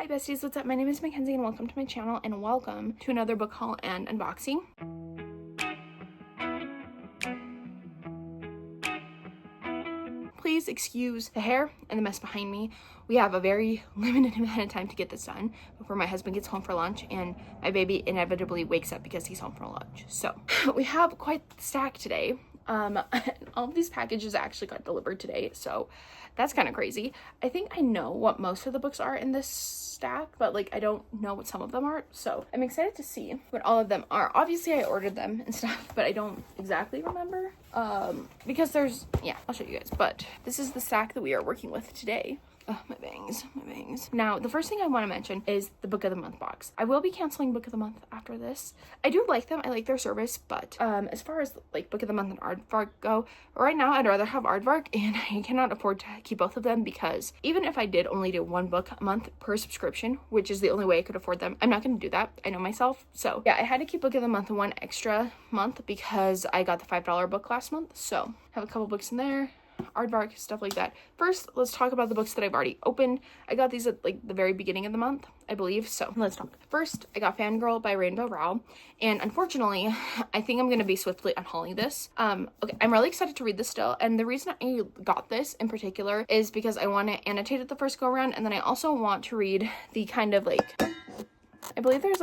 Hi besties, what's up? My name is Makenzie and welcome to my channel and welcome to another book haul and unboxing. Please excuse the hair and the mess behind me. We have a very limited amount of time to get this done before my husband gets home for lunch and my baby inevitably wakes up because he's home for lunch. So we have quite the stack today. All of these packages actually got delivered today, so that's kind of crazy. I think I know what most of the books are in this stack, but like I don't know what some of them are, so I'm excited to see what all of them are. Obviously I ordered them and stuff, but I don't exactly remember because there's, yeah, I'll show you guys, but this is the stack that we are working with today. Oh, my bangs. Now, the first thing I want to mention is the Book of the Month box. I will be canceling Book of the Month after this. I do like them. I like their service, but as far as like Book of the Month and Aardvark go, right now I'd rather have Aardvark, and I cannot afford to keep both of them because even if I did only do one book a month per subscription, which is the only way I could afford them, I'm not going to do that. I know myself. So yeah, I had to keep Book of the Month one extra month because I got the $5 book last month. So I have a couple books in there. Aardvark, stuff like that. First, let's talk about the books that I've already opened. I got these at like the very beginning of the month, I believe, so let's talk. First, I got Fangirl by Rainbow Rowell, and unfortunately, I think I'm going to be swiftly unhauling this. Okay, I'm really excited to read this still, and the reason I got this in particular is because I want to annotate it the first go around, and then I also want to read the kind of like, I believe there's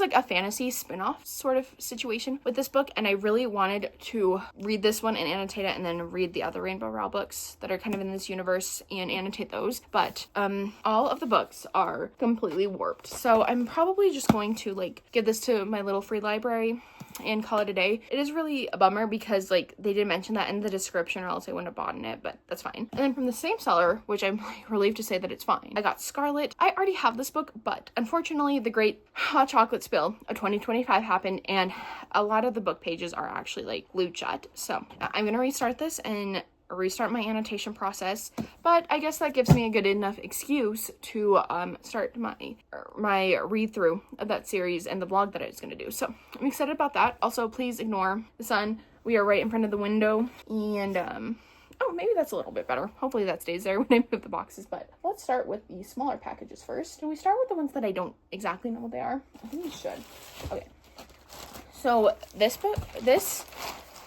like a fantasy spin-off sort of situation with this book, and I really wanted to read this one and annotate it and then read the other Rainbow Rowell books that are kind of in this universe and annotate those, but all of the books are completely warped, so I'm probably just going to like give this to my little free library and call it a day. It is really a bummer because like they didn't mention that in the description or else I wouldn't have bought it, but that's fine. And then from the same seller, which I'm like relieved to say that it's fine, I got Scarlet. I already have this book, but unfortunately the great hot chocolate spill of 2025 happened and a lot of the book pages are actually like glued shut. So I'm gonna restart this and restart my annotation process, but I guess that gives me a good enough excuse to start my read through of that series and the vlog that I was going to do. So I'm excited about that. Also, please ignore the sun. We are right in front of the window, and oh, maybe that's a little bit better. Hopefully that stays there when I move the boxes, but let's start with the smaller packages first. Do we start with the ones that I don't exactly know what they are? I think we should. Okay, so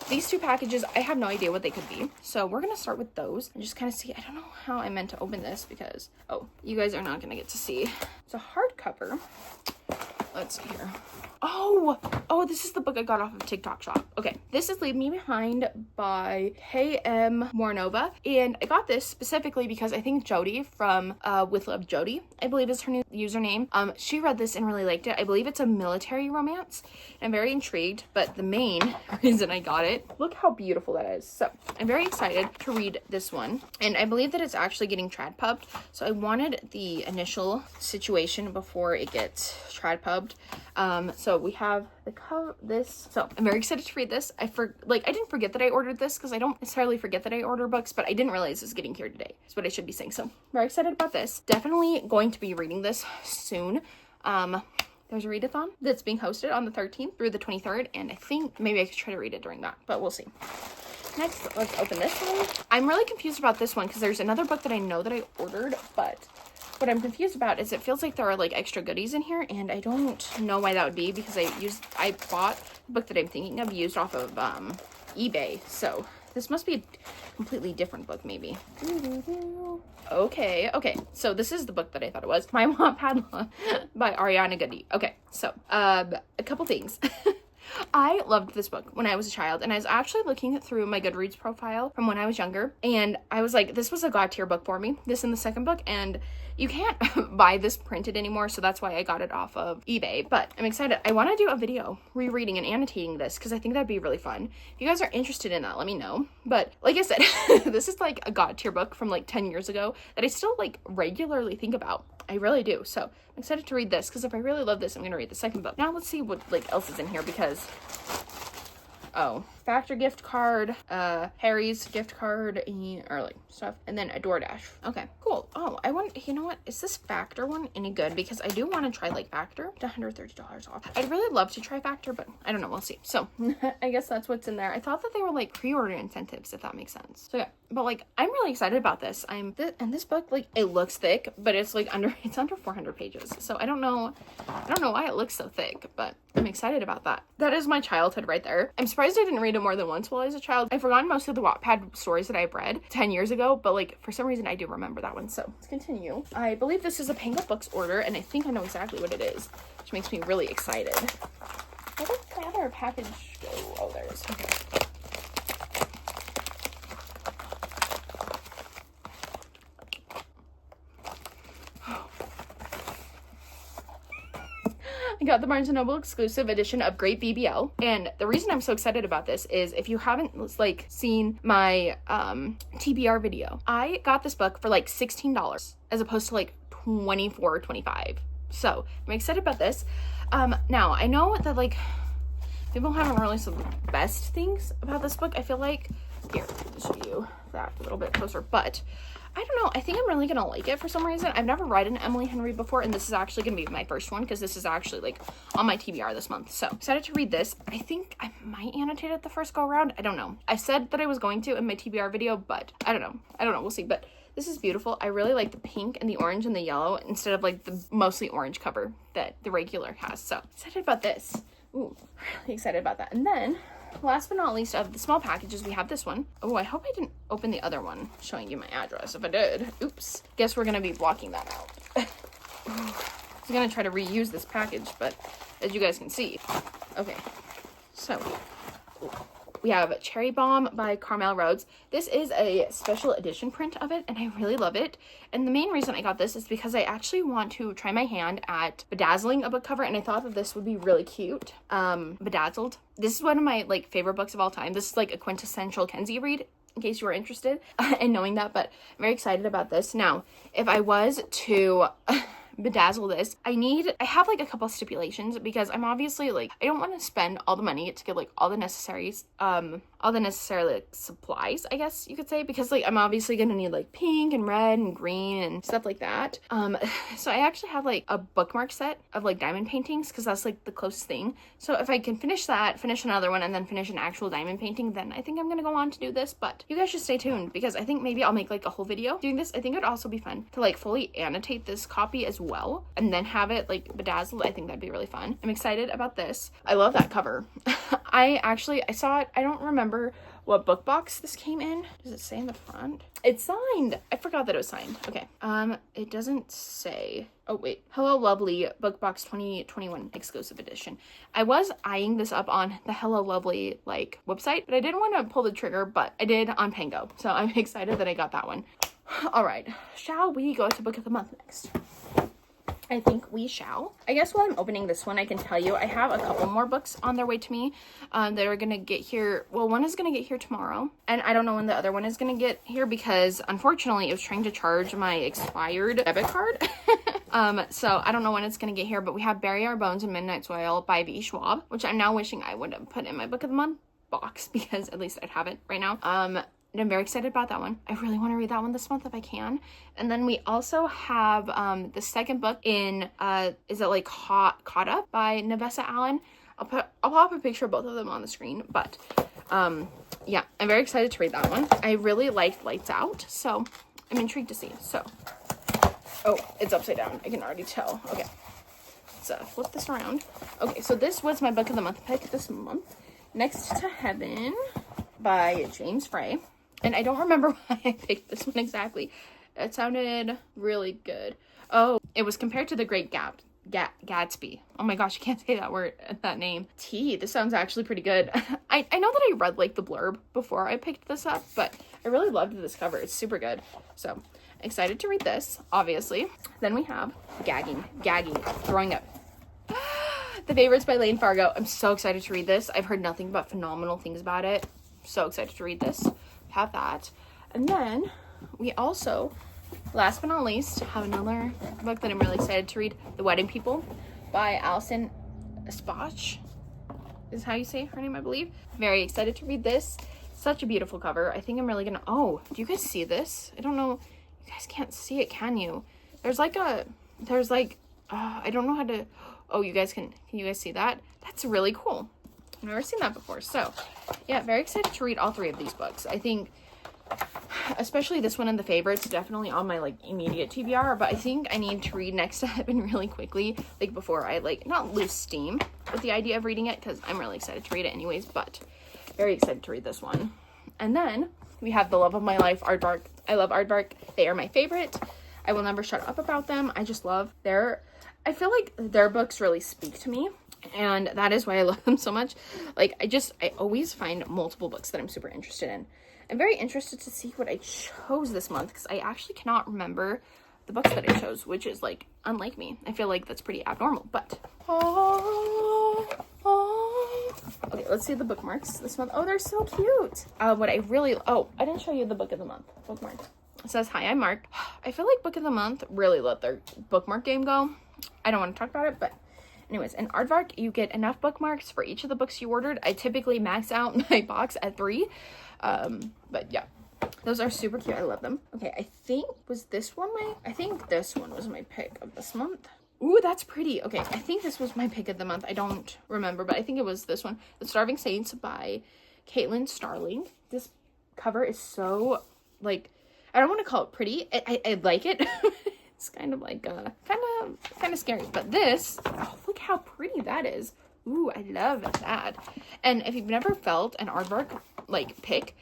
these two packages, I have no idea what they could be. So we're going to start with those and just kind of see. I don't know how I meant to open this because, oh, you guys are not going to get to see. It's a hardcover. Let's see here. Oh, this is the book I got off of TikTok Shop. Okay, this is Leave Me Behind by K.M. Mornova, and I got this specifically because I think Jody from With Love Jody, I believe is her new username. She read this and really liked it. I believe it's a military romance. I'm very intrigued, but the main reason I got it, look how beautiful that is. So I'm very excited to read this one, and I believe that it's actually getting trad pubbed. So I wanted the initial situation before it gets trad pubbed. So we have the cover, this. So I'm very excited to read this. I didn't forget that I ordered this because I don't necessarily forget that I order books, but I didn't realize this was getting here today. That's what I should be saying. So very excited about this. Definitely going to be reading this soon. There's a readathon that's being hosted on the 13th through the 23rd, and I think maybe I could try to read it during that, but we'll see. Next, let's open this one. I'm really confused about this one because there's another book that I know that I ordered, but what I'm confused about is it feels like there are like extra goodies in here, and I don't know why that would be because I bought the book that I'm thinking of used off of eBay, so this must be a completely different book maybe. Okay, so this is the book that I thought it was. My Wattpad by Ariana Goody. Okay, so a couple things. I loved this book when I was a child, and I was actually looking through my Goodreads profile from when I was younger, and I was like, this was a god tier book for me, this and the second book, and you can't buy this printed anymore, so that's why I got it off of eBay. But I'm excited. I want to do a video rereading and annotating this because I think that'd be really fun. If you guys are interested in that, let me know. But like I said, this is like a god tier book from like 10 years ago that I still like regularly think about. I really do. So I'm excited to read this because if I really love this, I'm going to read the second book. Now let's see what like else is in here because, oh, Factor gift card, Harry's gift card, or like stuff, and then a DoorDash. Okay, cool. Oh, I want, you know what? Is this Factor one any good? Because I do want to try like Factor. $130 off. I'd really love to try Factor, but I don't know. We'll see. So I guess that's what's in there. I thought that they were like pre-order incentives, if that makes sense. So yeah, but like I'm really excited about this. And this book, like, it looks thick, but it's like under 400 pages. So I don't know why it looks so thick, but I'm excited about that. That is my childhood right there. I'm surprised I didn't read it more than once while I was a child. I've forgotten most of the Wattpad stories that I've read 10 years ago, but like for some reason I do remember that one. So let's continue. I believe this is a Pango Books order, and I think I know exactly what it is, which makes me really excited. Where did the other package go? Oh, there it is. Okay. I got the Barnes & Noble exclusive edition of Great BBL, and the reason I'm so excited about this is if you haven't like seen my TBR video, I got this book for like $16 as opposed to like $24 or $25. So I'm excited about this. Now I know that like people haven't really said the best things about this book. I feel like, here, let me show you that a little bit closer, but I don't know. I think I'm really gonna like it for some reason. I've never read an Emily Henry before, and this is actually gonna be my first one because this is actually like on my TBR this month. So excited to read this. I think I might annotate it the first go around. I don't know. I said that I was going to in my TBR video, but I don't know. We'll see. But this is beautiful. I really like the pink and the orange and the yellow instead of like the mostly orange cover that the regular has. So excited about this. Ooh, really excited about that. And then last but not least of the small packages, we have this one. Oh, I hope I didn't open the other one showing you my address. If I did, oops. Guess we're gonna be blocking that out. I was gonna try to reuse this package, but as you guys can see. Okay, so we have Cherry Bomb by Carmel Rhodes. This is a special edition print of it, and I really love it. And the main reason I got this is because I actually want to try my hand at bedazzling a book cover, and I thought that this would be really cute. Bedazzled. This is one of my like favorite books of all time. This is like a quintessential Kenzie read, in case you are interested in knowing that, but I'm very excited about this. Now, if I was to bedazzle this, I have like a couple of stipulations because I'm obviously like, I don't want to spend all the money to get like all the necessary like supplies, I guess you could say, because like I'm obviously gonna need like pink and red and green and stuff like that. So I actually have like a bookmark set of like diamond paintings because that's like the closest thing. So if I can finish that, finish another one, and then finish an actual diamond painting, then I think I'm gonna go on to do this. But you guys should stay tuned because I think maybe I'll make like a whole video doing this. I think it'd also be fun to like fully annotate this copy as well and then have it like bedazzled. I think that'd be really fun. I'm excited about this. I love that cover. I saw it. I don't remember what book box this came in. Does it say in the front? It's signed. I forgot that it was signed. Okay. It doesn't say. Oh wait. Hello Lovely Book Box 2021 exclusive edition. I was eyeing this up on the Hello Lovely like website, but I didn't want to pull the trigger, but I did on Pango. So I'm excited that I got that one. All right. Shall we go to book of the month next? I think we shall. I guess while I'm opening this one, I can tell you I have a couple more books on their way to me that are gonna get here. Well, one is gonna get here tomorrow, and I don't know when the other one is gonna get here because unfortunately it was trying to charge my expired debit card. So I don't know when it's gonna get here, but we have Bury Our Bones in Midnight Soil by V. Schwab, which I'm now wishing I would have put in my book of the month box because at least I'd have it right now. And I'm very excited about that one. I really want to read that one this month if I can. And then we also have the second book in is it like Caught Up by Nevessa Allen. I'll pop a picture of both of them on the screen, but yeah, I'm very excited to read that one. I really liked Lights Out, so I'm intrigued to see. So oh, it's upside down, I can already tell. Okay, let's flip this around. Okay, so this was my book of the month pick this month. Next to Heaven by James Frey. And I don't remember why I picked this one exactly. It sounded really good. Oh, it was compared to The Great Gatsby. Oh my gosh, I can't say that name. This sounds actually pretty good. I know that I read like the blurb before I picked this up, but I really loved this cover. It's super good. So excited to read this, obviously. Then we have Gagging, Throwing Up. The Favorites by Lane Fargo. I'm so excited to read this. I've heard nothing but phenomenal things about it. So excited to read this. Have that. And then we also, last but not least, have another book that I'm really excited to read, The Wedding People by Alison Espach. is how you say her name, I believe. Very excited to read this. Such a beautiful cover. I think I'm really gonna, oh, do you guys see this? I don't know, you guys can't see it, can you? There's like I don't know how to, oh, you guys can you guys see that? That's really cool. I've never seen that before. So yeah, very excited to read all 3 of these books. I think especially this one and the favorites, definitely on my like immediate TBR, but I think I need to read Next Step and really quickly, like before I like not lose steam with the idea of reading it, because I'm really excited to read it anyways, but very excited to read this one. And then we have The Love of My Life, Aardvark. I love Aardvark. They are my favorite. I will never shut up about them. I just love I feel like their books really speak to me, and that is why I love them so much. Like I always find multiple books that I'm super interested in. I'm very interested to see what I chose this month, because I actually cannot remember the books that I chose, which is like unlike me. I feel like that's pretty abnormal, but okay, let's see the bookmarks this month. Oh, they're so cute. I didn't show you the book of the month bookmark. It says, "Hi, I'm Mark." I feel like book of the month really let their bookmark game go. I don't want to talk about it, but anyways, in Aardvark, you get enough bookmarks for each of the books you ordered. I typically max out my box at 3. But yeah, those are super cute. I love them. Okay, I think this one was my pick of this month. Ooh, that's pretty. Okay, I think this was my pick of the month. I don't remember, but I think it was this one. The Starving Saints by Caitlin Starling. This cover is so, like, I don't want to call it pretty. I like it. It's kind of like, kind of scary. But this, oh, look how pretty that is. Ooh, I love that. And if you've never felt an Aardvark, like, pick,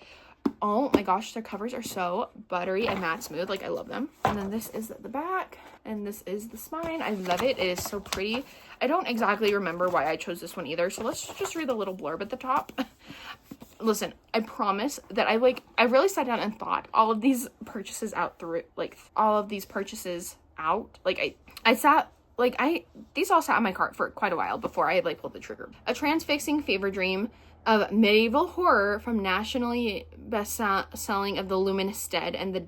oh my gosh, their covers are so buttery and matte smooth. Like, I love them. And then this is the back, and this is the spine. I love it. It is so pretty. I don't exactly remember why I chose this one either, so let's just read the little blurb at the top. Listen, I promise that I really sat down and thought all of these purchases out through, like, all of these purchases out. Like, these all sat in my cart for quite a while before I, like, pulled the trigger. A transfixing fever dream of medieval horror from nationally best-selling of The Luminous Dead and the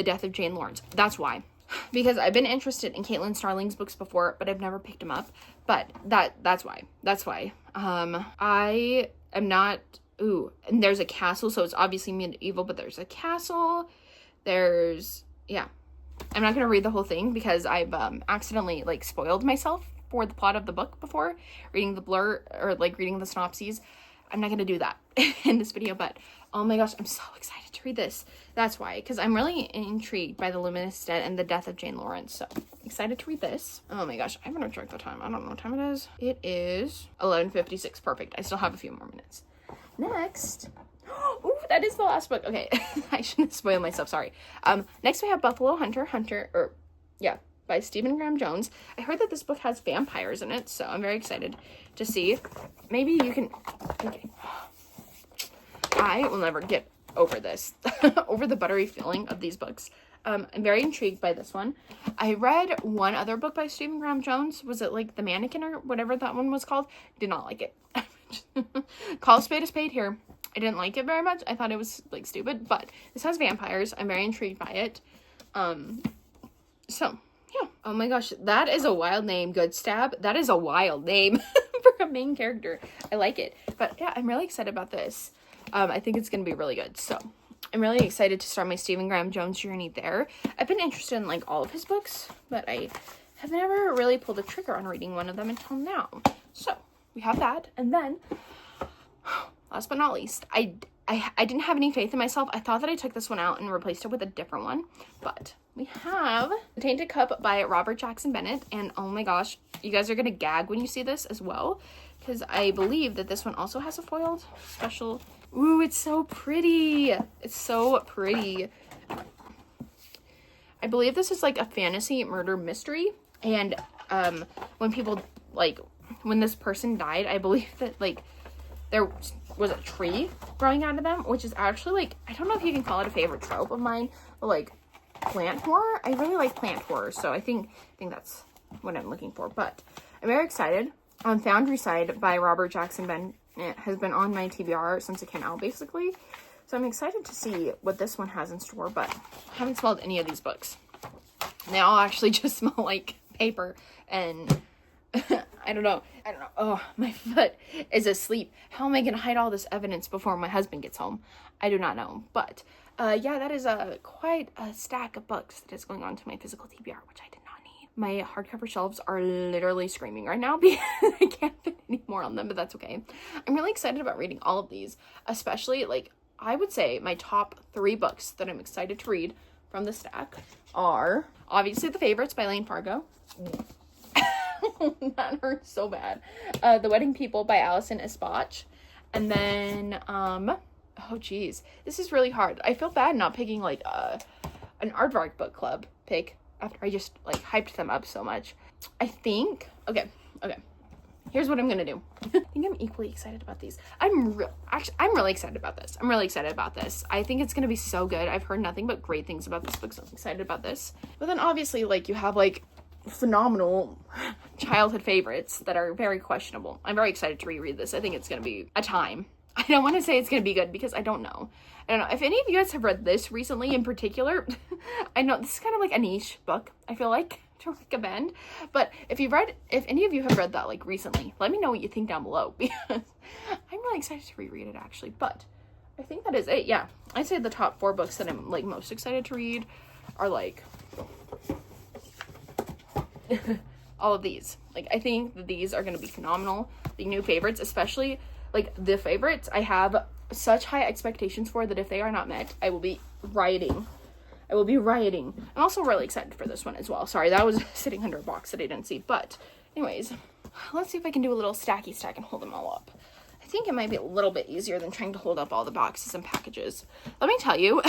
Death of Jane Lawrence. That's why. Because I've been interested in Caitlin Starling's books before, but I've never picked them up. But that's why. That's why. I am not... Ooh, and there's a castle, so it's obviously medieval, but there's a castle. Yeah. I'm not going to read the whole thing because I've accidentally, like, spoiled myself for the plot of the book before, reading the blur, or, like, reading the synopses. I'm not going to do that in this video, but oh my gosh, I'm so excited to read this. That's why, because I'm really intrigued by The Luminous Dead and the Death of Jane Lawrence, so excited to read this. Oh my gosh, I'm going to check the time. I don't know what time it is. It is 11:56. Perfect. I still have a few more minutes. Next, ooh, that is the last book. Okay, I shouldn't spoil myself, sorry. Next we have Buffalo Hunter, by Stephen Graham Jones. I heard that this book has vampires in it, so I'm very excited to see. Maybe you can, okay. I will never get over this, over the buttery feeling of these books. I'm very intrigued by this one. I read one other book by Stephen Graham Jones. Was it like The Mannequin or whatever that one was called? Did not like it. Call a spade a spade here. I didn't like it very much. I thought it was, like, stupid, but this has vampires. I'm very intrigued by it. So, yeah. Oh my gosh, that is a wild name, Good Stab. That is a wild name for a main character. I like it. But yeah, I'm really excited about this. I think it's going to be really good. So, I'm really excited to start my Stephen Graham Jones journey there. I've been interested in, like, all of his books, but I have never really pulled the trigger on reading one of them until now. So, we have that. And then, last but not least, I didn't have any faith in myself. I thought that I took this one out and replaced it with a different one, but we have The Tainted Cup by Robert Jackson Bennett, and oh my gosh, you guys are gonna gag when you see this as well, because I believe that this one also has a foiled special. Ooh, it's so pretty. It's so pretty. I believe this is like a fantasy murder mystery, and when people, like, when this person died, I believe that, like, there was a tree growing out of them, which is actually, like, I don't know if you can call it a favorite trope of mine, but, like, plant horror. I really like plant horror, so I think that's what I'm looking for. But I'm very excited. Foundry Side by Robert Jackson Bennett has been on my TBR since it came out, basically. So I'm excited to see what this one has in store, but I haven't smelled any of these books. They all actually just smell like paper and I don't know. Oh, my foot is asleep. How am I gonna hide all this evidence before my husband gets home? I do not know. But yeah, that is quite a stack of books that is going on to my physical TBR, which I did not need. My hardcover shelves are literally screaming right now because I can't fit any more on them, but that's okay. I'm really excited about reading all of these, especially, like, I would say my top 3 books that I'm excited to read from the stack are obviously The Favorites by Lane Fargo. That hurts so bad. The Wedding People by Allison Espach. And then, oh geez, this is really hard. I feel bad not picking like an aardvark book club pick after I just like hyped them up so much. I think, okay. Here's what I'm gonna do. I think I'm equally excited about these. I'm really excited about this. I think it's gonna be so good. I've heard nothing but great things about this book, so I'm excited about this. But then obviously, like, you have like phenomenal childhood favorites that are very questionable. I'm very excited to reread this. I think it's gonna be a time. I don't want to say it's gonna be good because I don't know. If any of you guys have read this recently in particular. I know this is kind of like a niche book, I feel like, to recommend, but if any of you have read that like recently, let me know what you think down below, because I'm really excited to reread it actually. But I think that is it. Yeah, I'd say the top 4 books that I'm like most excited to read are like all of these. Like, I think that these are going to be phenomenal. The new favorites, especially like The Favorites, I have such high expectations for that if they are not met, I will be rioting. I'm also really excited for this one as well. Sorry, that was sitting under a box that I didn't see. But anyways, let's see if I can do a little stacky stack and hold them all up. I think it might be a little bit easier than trying to hold up all the boxes and packages. Let me tell you,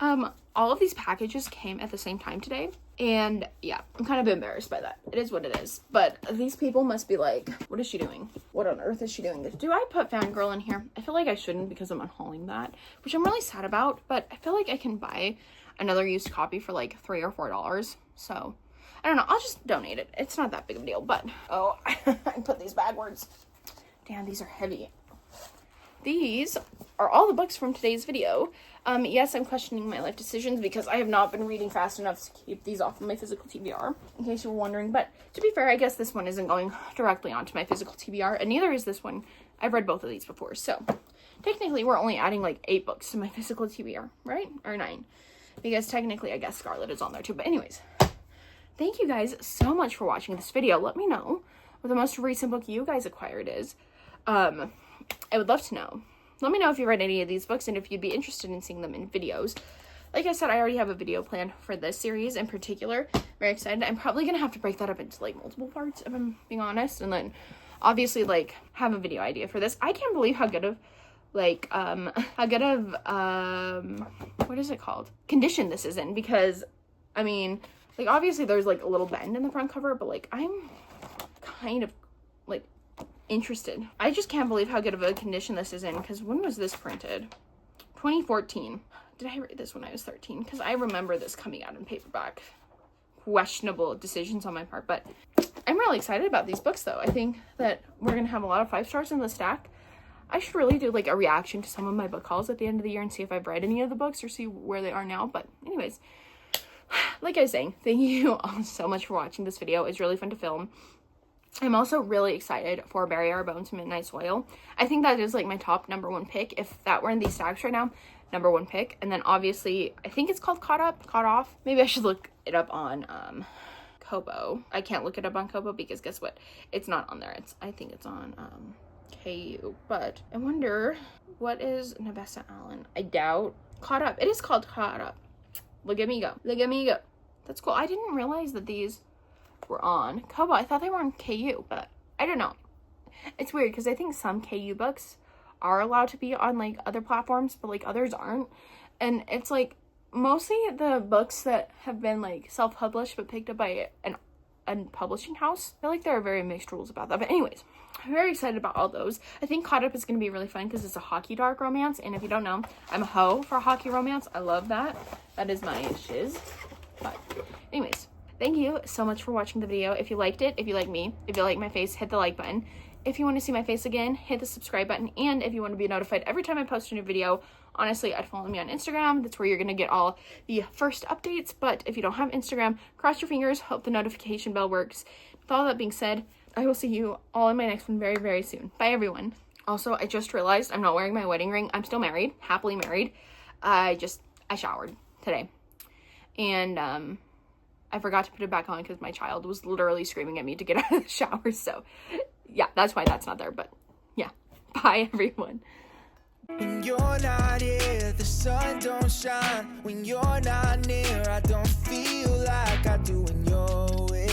all of these packages came at the same time today. And yeah, I'm kind of embarrassed by that. It is what it is. But these people must be like, what is she doing? What on earth is she doing? Do I put Fangirl in here? I feel like I shouldn't because I'm unhauling that, which I'm really sad about. But I feel like I can buy another used copy for like $3 or $4. So I don't know. I'll just donate it. It's not that big of a deal. But oh, I put these backwards. Damn, these are heavy. These are all the books from today's video. Yes, I'm questioning my life decisions because I have not been reading fast enough to keep these off of my physical TBR, in case you were wondering. But to be fair, I guess this one isn't going directly onto my physical TBR, and neither is this one. I've read both of these before, so technically we're only adding like 8 books to my physical TBR, right? Or 9, because technically I guess Scarlet is on there too. But anyways, thank you guys so much for watching this video. Let me know what the most recent book you guys acquired is. I would love to know. Let me know if you read any of these books and if you'd be interested in seeing them in videos. Like I said, I already have a video planned for this series in particular. Very excited. I'm probably gonna have to break that up into like multiple parts, if I'm being honest, and then obviously like have a video idea for this. I can't believe how good of what is it called? Condition this is in, because I mean, like, obviously there's like a little bend in the front cover, but like I'm kind of like interested. I just can't believe how good of a condition this is in, because when was this printed? 2014. Did I read this when I was 13? Because I remember this coming out in paperback. Questionable decisions on my part, but I'm really excited about these books though. I think that we're gonna have a lot of 5 stars in the stack. I should really do like a reaction to some of my book hauls at the end of the year and see if I've read any of the books or see where they are now. But anyways, like I was saying, thank you all so much for watching this video. It's really fun to film. I'm also really excited for Bury Our Bones and Midnight Soil. I think that is like my top #1 pick. If that were in these stacks right now, #1 pick. And then obviously, I think it's called Caught Off. Maybe I should look it up on Kobo. I can't look it up on Kobo because guess what? It's not on there. I think it's on KU. But I wonder, what is Navessa Allen? I doubt. Caught Up. It is called Caught Up. Look at me go. Look at me go. That's cool. I didn't realize that these were on Kobo. I thought they were on KU, but I don't know. It's weird because I think some KU books are allowed to be on like other platforms, but like others aren't. And it's like mostly the books that have been like self-published but picked up by a publishing house. I feel like there are very mixed rules about that. But anyways, I'm very excited about all those. I think Caught Up is going to be really fun because it's a hockey dark romance. And if you don't know, I'm a hoe for hockey romance. I love that. That is my shiz. But anyways, thank you so much for watching the video. If you liked it, if you like me, if you like my face, hit the like button. if you want to see my face again, hit the subscribe button. And if you want to be notified every time I post a new video, honestly, I'd follow me on Instagram. That's where you're going to get all the first updates. But if you don't have Instagram, cross your fingers, hope the notification bell works. With all that being said, I will see you all in my next one very, very soon. Bye, everyone. Also, I just realized I'm not wearing my wedding ring. I'm still married, happily married. I showered today. And I forgot to put it back on because my child was literally screaming at me to get out of the shower. So yeah, that's why that's not there. But yeah, bye, everyone. When you're not here, the sun don't shine. When you're not near, I don't feel like I do when you're with